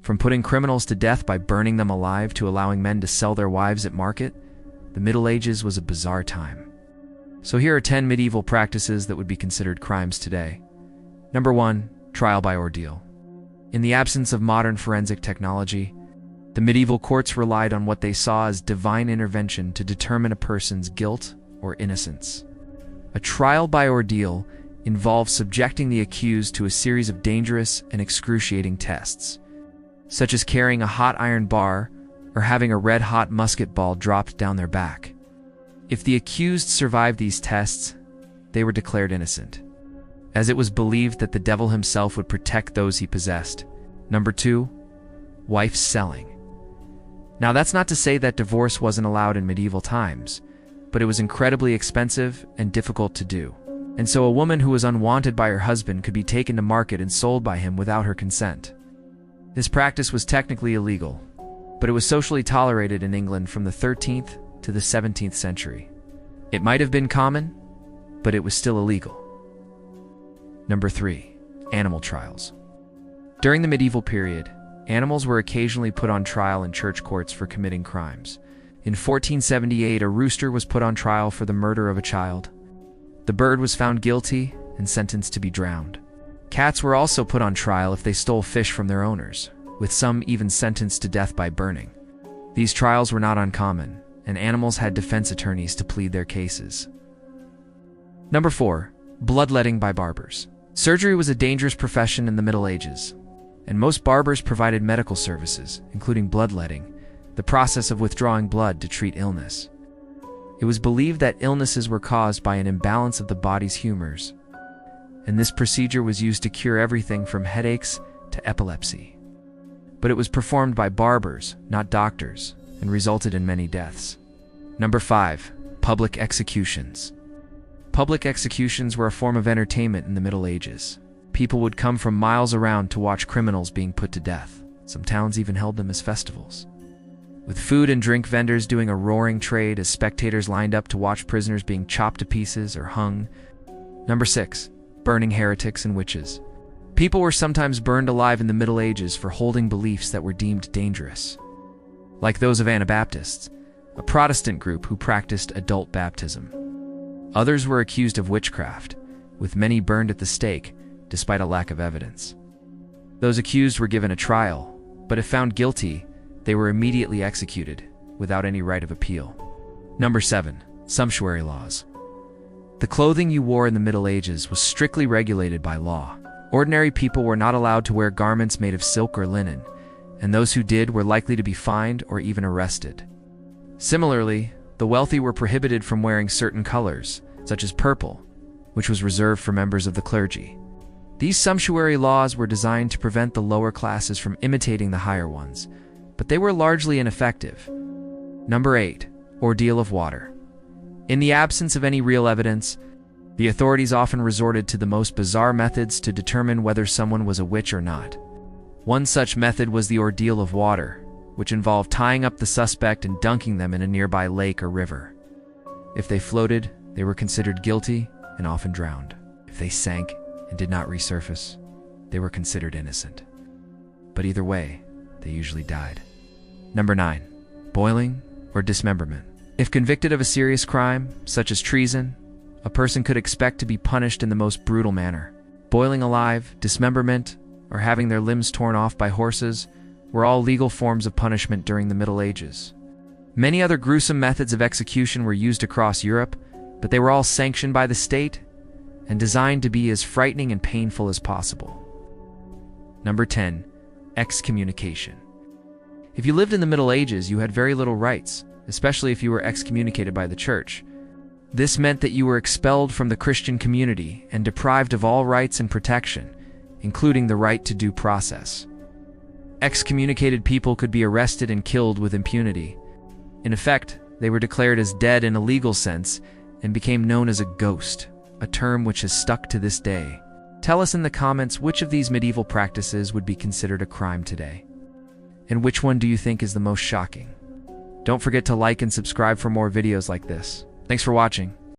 From putting criminals to death by burning them alive to allowing men to sell their wives at market, the Middle Ages was a bizarre time. So here are 10 medieval practices that would be considered crimes today. Number 1. Trial by ordeal. In the absence of modern forensic technology, the medieval courts relied on what they saw as divine intervention to determine a person's guilt or innocence. A trial by ordeal involves subjecting the accused to a series of dangerous and excruciating tests, such as carrying a hot iron bar or having a red-hot musket ball dropped down their back. If the accused survived these tests, they were declared innocent, as it was believed that the devil himself would protect those he possessed. Number 2. Wife selling. Now, that's not to say that divorce wasn't allowed in medieval times, but it was incredibly expensive and difficult to do. And so a woman who was unwanted by her husband could be taken to market and sold by him without her consent. This practice was technically illegal, but it was socially tolerated in England from the 13th to the 17th century. It might have been common, but it was still illegal. Number 3. Animal trials. During the medieval period, animals were occasionally put on trial in church courts for committing crimes. In 1478, a rooster was put on trial for the murder of a child. The bird was found guilty and sentenced to be drowned. Cats were also put on trial if they stole fish from their owners, with some even sentenced to death by burning. These trials were not uncommon, and animals had defense attorneys to plead their cases. Number 4. Bloodletting by barbers. Surgery was a dangerous profession in the Middle Ages, and most barbers provided medical services, including bloodletting, the process of withdrawing blood to treat illness. It was believed that illnesses were caused by an imbalance of the body's humors, and this procedure was used to cure everything from headaches to epilepsy. But it was performed by barbers, not doctors, and resulted in many deaths. Number 5. Public executions. Public executions were a form of entertainment in the Middle Ages. People would come from miles around to watch criminals being put to death. Some towns even held them as festivals, with food and drink vendors doing a roaring trade as spectators lined up to watch prisoners being chopped to pieces or hung. Number 6. Burning heretics and witches. People were sometimes burned alive in the Middle Ages for holding beliefs that were deemed dangerous, like those of Anabaptists, a Protestant group who practiced adult baptism. Others were accused of witchcraft, with many burned at the stake, despite a lack of evidence. Those accused were given a trial, but if found guilty, they were immediately executed, without any right of appeal. Number 7. Sumptuary laws. The clothing you wore in the Middle Ages was strictly regulated by law. Ordinary people were not allowed to wear garments made of silk or linen, and those who did were likely to be fined or even arrested. Similarly, the wealthy were prohibited from wearing certain colors, such as purple, which was reserved for members of the clergy. These sumptuary laws were designed to prevent the lower classes from imitating the higher ones, but they were largely ineffective. Number 8. Ordeal of water. In the absence of any real evidence, the authorities often resorted to the most bizarre methods to determine whether someone was a witch or not. One such method was the ordeal of water, which involved tying up the suspect and dunking them in a nearby lake or river. If they floated, they were considered guilty and often drowned. If they sank and did not resurface, they were considered innocent. But either way, they usually died. Number 9. Boiling or dismemberment. If convicted of a serious crime, such as treason, a person could expect to be punished in the most brutal manner. Boiling alive, dismemberment, or having their limbs torn off by horses were all legal forms of punishment during the Middle Ages. Many other gruesome methods of execution were used across Europe, but they were all sanctioned by the state and designed to be as frightening and painful as possible. Number 10. Excommunication. If you lived in the Middle Ages, you had very little rights, especially if you were excommunicated by the church. This meant that you were expelled from the Christian community and deprived of all rights and protection, including the right to due process. Excommunicated people could be arrested and killed with impunity. In effect, they were declared as dead in a legal sense and became known as a ghost, a term which has stuck to this day. Tell us in the comments which of these medieval practices would be considered a crime today, and which one do you think is the most shocking? Don't forget to like and subscribe for more videos like this. Thanks for watching.